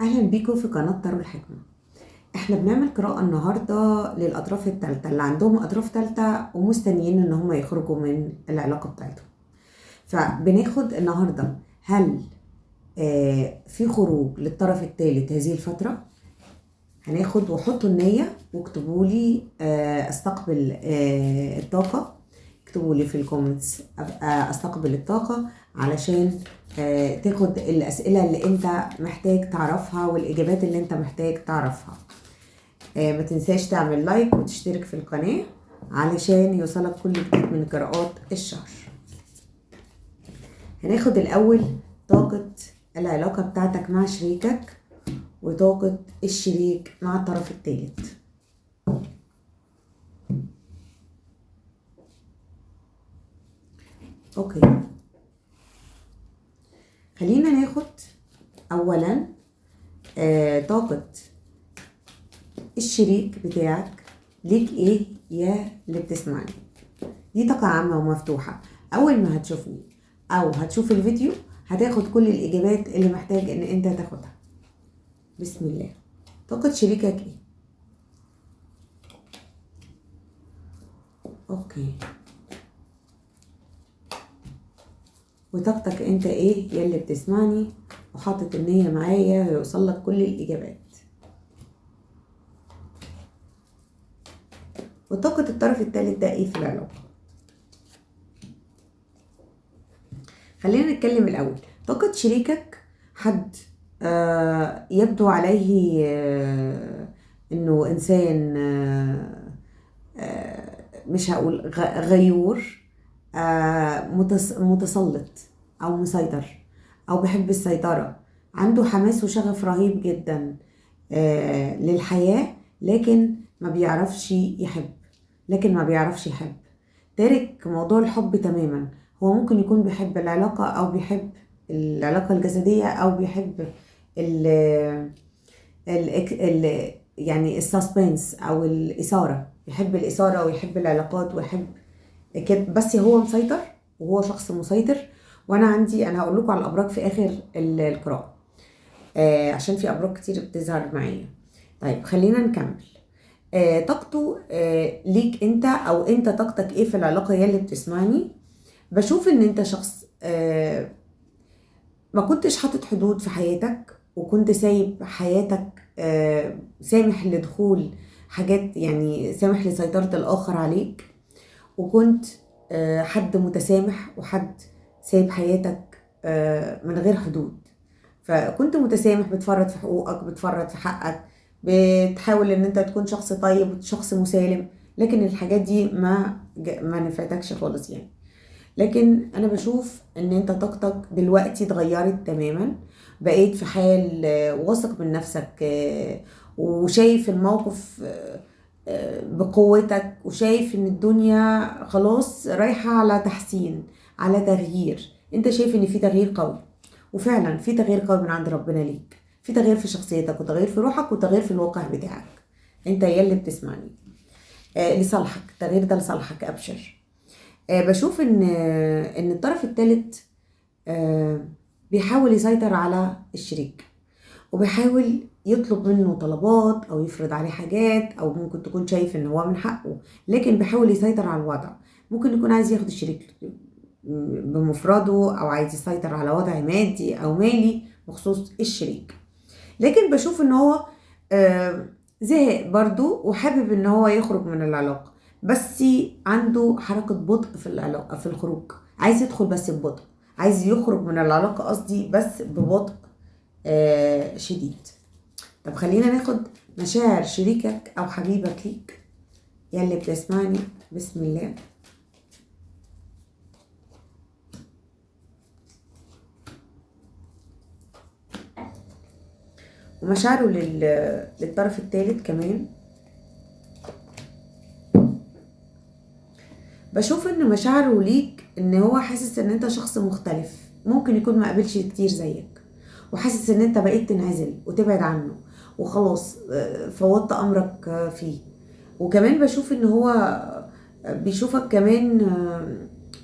أهلا بيكم في قناة تارو الحكمة. احنا بنعمل قراءة النهاردة للأطراف التالتة اللي عندهم أطراف تالتة ومستنيين إن هم يخرجوا من العلاقة بتاعتهم. فبناخد النهاردة هل في خروج للطرف التالت هذه الفترة. هناخد وحطوا النية واكتبوا لي استقبل الطاقة. اكتبوا لي في الكومنتس استقبل الطاقة علشان تاخد الأسئلة اللي انت محتاج تعرفها والإجابات اللي انت محتاج تعرفها. ما تنساش تعمل لايك وتشترك في القناة علشان يوصلك كل جديد من قراءات الشهر. هناخد الأول طاقة العلاقة بتاعتك مع شريكك وطاقة الشريك مع الطرف الثالث. اوكي، خلينا ناخد اولا طاقة الشريك بتاعك ليك ايه يا اللي بتسمعني. دي طاقة عامة ومفتوحة، اول ما هتشوفني او هتشوف الفيديو هتاخد كل الاجابات اللي محتاج ان انت تاخدها. بسم الله. طاقة شريكك ايه؟ اوكي، وطاقتك انت ايه يا اللي بتسمعني وحاطط النية معايا ويوصل لك كل الاجابات. وطاقة الطرف الثالث ده ايه في العلاقة؟ خلينا نتكلم الاول. طاقة شريكك حد يبدو عليه انه انسان مش هقول غيور، متسلط او مسيطر او بيحب السيطرة، عنده حماس وشغف رهيب جدا للحياة، لكن ما بيعرفش يحب. تارك موضوع الحب تماما. هو ممكن يكون بيحب العلاقة او بيحب العلاقة الجسدية او بيحب ال ال يعني السسبنس او الإثارة، يحب الإثارة ويحب العلاقات ويحب كده، بس هو مسيطر وهو شخص مسيطر. انا هقول لكم على الابراج في اخر القراءة عشان في ابراج كتير بتظهر معايا. طيب خلينا نكمل. طاقته ليك انت او انت طاقتك ايه في العلاقة يا اللي بتسمعني. بشوف ان انت شخص ما كنتش حاطط حدود في حياتك وكنت سايب حياتك سامح لدخول حاجات، يعني سامح لسيطرة الآخر عليك، وكنت حد متسامح وحد سايب حياتك من غير حدود. فكنت متسامح، بتفرط في حقوقك، بتفرط في حقك، بتحاول ان انت تكون شخص طيب وشخص مسالم، لكن الحاجات دي ما نفعتكش خالص يعني. لكن انا بشوف ان انت طاقتك دلوقتي اتغيرت تماما، بقيت في حال واثق من نفسك وشايف الموقف بقوتك، وشايف ان الدنيا خلاص رايحة على تحسين، على تغيير. انت شايف ان في تغيير قوي، وفعلا في تغيير قوي من عند ربنا ليك، في تغيير في شخصيتك وتغيير في روحك وتغيير في الواقع بتاعك. انت يا اللي بتسمعني لصالحك، التغيير ده لصالحك، ابشر. بشوف ان الطرف الثالث بيحاول يسيطر على الشريك، وبيحاول يطلب منه طلبات او يفرض عليه حاجات، او ممكن تكون شايف ان هو من حقه، لكن بيحاول يسيطر على الوضع. ممكن يكون عايز ياخد الشريك بمفرده، او عايز يسيطر على وضع مادي او مالي بخصوص الشريك. لكن بشوف ان هو زهق برضو وحابب ان هو يخرج من العلاقة، بس عنده حركة بطء في العلاقة، في الخروج. عايز يدخل بس ببطء، عايز يخرج من العلاقة قصدي بس ببطء شديد. طب خلينا ناخد مشاعر شريكك او حبيبك ليك يا اللي بتسمعني. بسم الله. ومشاعره للطرف الثالث كمان. بشوف ان مشاعره ليك ان هو حاسس ان انت شخص مختلف، ممكن يكون ما قابلش كتير زيك، وحاسس ان انت بقيت تنعزل وتبعد عنه وخلاص فوضت امرك فيه. وكمان بشوف ان هو بيشوفك كمان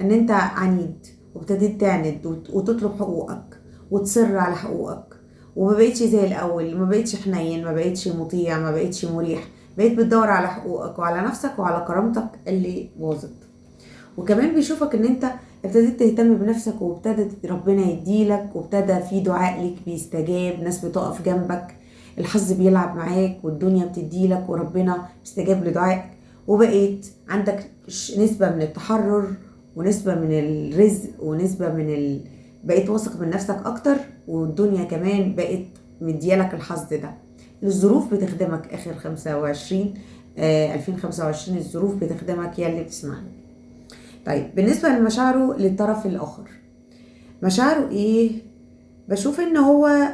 ان انت عنيد، وابتديت تعند وتطلب حقوقك وتصر على حقوقك، وما بقتش زي الاول، ما بقتش حنين، ما بقتش مطيع، ما بقتش مريح، بقيت بتدور على حقوقك وعلى نفسك وعلى كرامتك اللي باظت. وكمان بيشوفك ان انت ابتديت تهتم بنفسك، وابتدت ربنا يديلك، وابتدى في دعاء ليك بيستجاب، ناس بتقف جنبك، الحظ بيلعب معاك والدنيا بتديلك وربنا بيستجاب لدعائك، وبقيت عندك نسبة من التحرر ونسبة من الرزق ونسبة بقيت واثق من نفسك اكتر، والدنيا كمان بقت مديالك الحظ ده. الظروف بتخدمك اخر 25 2025، الظروف بتخدمك يا اللي بتسمعني. طيب بالنسبة لمشاعره للطرف الآخر، مشاعره إيه؟ بشوف إن هو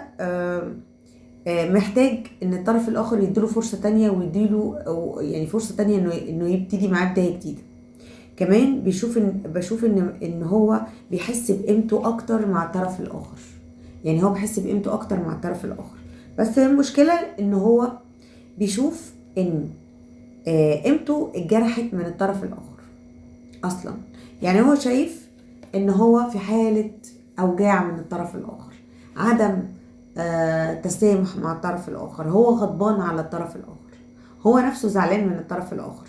محتاج إن الطرف الآخر يديله فرصة تانية، ويديله يعني فرصة تانية إنه يبتدي معاه بداية جديدة. كمان بشوف إن هو بيحس بقيمته أكتر مع الطرف الآخر، يعني هو بيحس بقيمته أكتر مع الطرف الآخر. بس المشكلة إن هو بيشوف إن قيمته اتجرحت من الطرف الآخر اصلا. يعني هو شايف ان هو في حالة اوجاع من الطرف الاخر، عدم تسامح مع الطرف الاخر، هو غضبان على الطرف الاخر، هو نفسه زعلان من الطرف الاخر.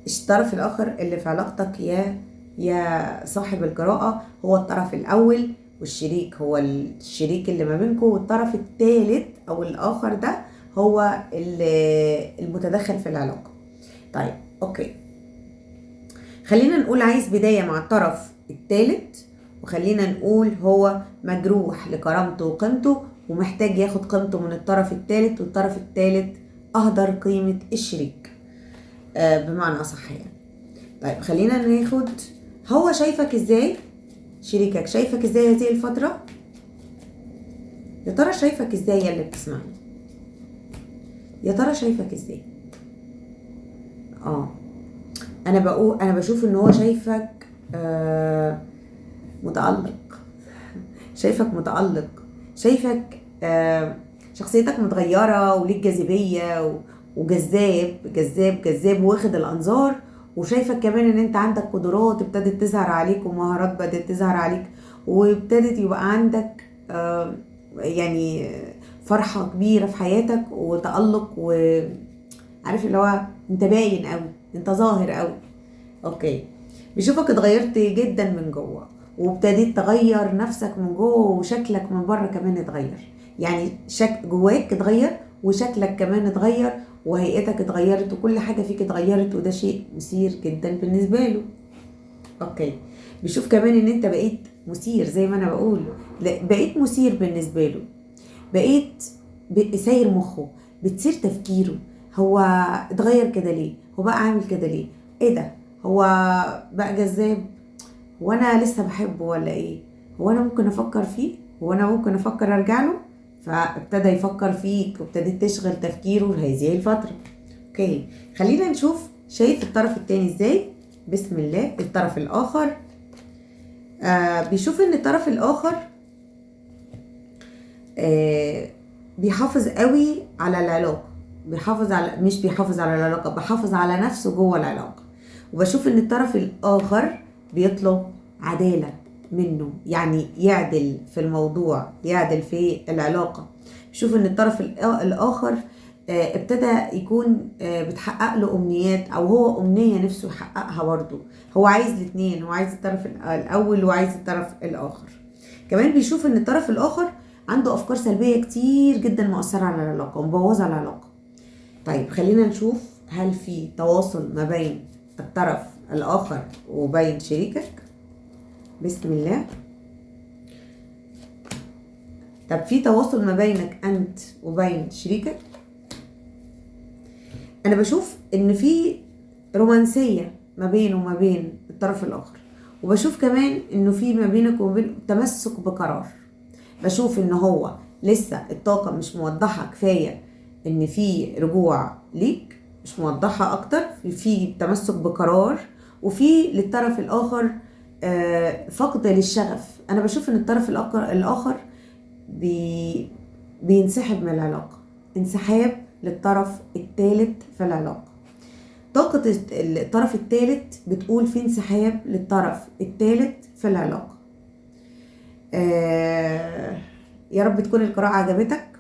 الطرف الاخر اللي في علاقتك يا صاحب القراءة هو الطرف الاول، والشريك هو الشريك اللي ما بينكم، والطرف الثالث او الاخر ده هو المتدخل في العلاقة. طيب اوكي، خلينا نقول عايز بداية مع الطرف الثالث، وخلينا نقول هو مجروح لكرامته وقيمته ومحتاج ياخد قيمته من الطرف الثالث، والطرف الثالث أهدر قيمة الشريك بمعنى أصح يعني. طيب خلينا ناخد، هو شايفك ازاي؟ شريكك شايفك ازاي هذه الفترة؟ يا ترى شايفك ازاي يا اللي بتسمعني؟ يا ترى شايفك ازاي؟ انا بشوف ان هو شايفك متألق، شايفك متألق، شايفك شخصيتك متغيرة وليك جاذبية وجذاب جذاب جذاب واخد الانظار، وشايفك كمان ان انت عندك قدرات ابتدت تظهر عليك ومهارات بدأت تظهر عليك، وابتدت يبقى عندك يعني فرحة كبيرة في حياتك وتألق، وعارف اللي هو انت باين قوي، انت ظاهر قوي. اوكي، بيشوفك اتغيرت جدا من جوه، وابتديت تغير نفسك من جوه، وشكلك من بره كمان اتغير، يعني جواك اتغير وشكلك كمان اتغير وهيئتك اتغيرت وكل حاجة فيك اتغيرت، وده شيء مثير جدا بالنسبة له. اوكي، بيشوف كمان ان انت بقيت مثير، زي ما انا بقول بقيت مثير بالنسبة له، بقيت ساير مخه، بتصير تفكيره، هو اتغير كده ليه، هو بقى عامل كده ليه، ايه ده، هو بقى جذاب، هو انا لسه بحبه ولا ايه، هو انا ممكن افكر فيه، هو انا ممكن افكر ارجع له. فابتدى يفكر فيك وابتديت تشغل تفكيره هذه الفترة. اوكي، خلينا نشوف شايف الطرف التاني ازاي. بسم الله. الطرف الاخر بيشوف ان الطرف الاخر بيحافظ قوي على العلاقة، مش بيحافظ على العلاقة، بيحافظ على نفسه جوه العلاقة. وبشوف ان الطرف الاخر بيطلب عدالة منه، يعني يعدل في الموضوع، يعدل في العلاقة. بشوف ان الطرف الاخر ابتدى يكون بتحقق له امنيات، او هو امنية نفسه يحققها برضه، هو عايز الاثنين، هو عايز الطرف الاول وعايز الطرف الاخر. كمان بيشوف ان الطرف الاخر عنده افكار سلبية كتير جدا مؤثرة على العلاقة ومبوظة العلاقة. طيب خلينا نشوف هل في تواصل ما بين الطرف الاخر وبين شريكك. بسم الله. طب في تواصل ما بينك انت وبين شريكك؟ انا بشوف ان في رومانسية ما بينه وما بين الطرف الاخر، وبشوف كمان انه في ما بينك وبين تمسك بقرار. بشوف ان هو لسه الطاقة مش موضحة كفاية ان في رجوع ليك، مش موضحة اكتر، في تمسك بقرار، وفي للطرف الاخر فقد للشغف. انا بشوف ان الطرف الاخر بينسحب من العلاقة، انسحاب للطرف الثالث في العلاقة. طاقة الطرف الثالث بتقول في انسحاب للطرف الثالث في العلاقة. يا رب تكون القراءة عجبتك.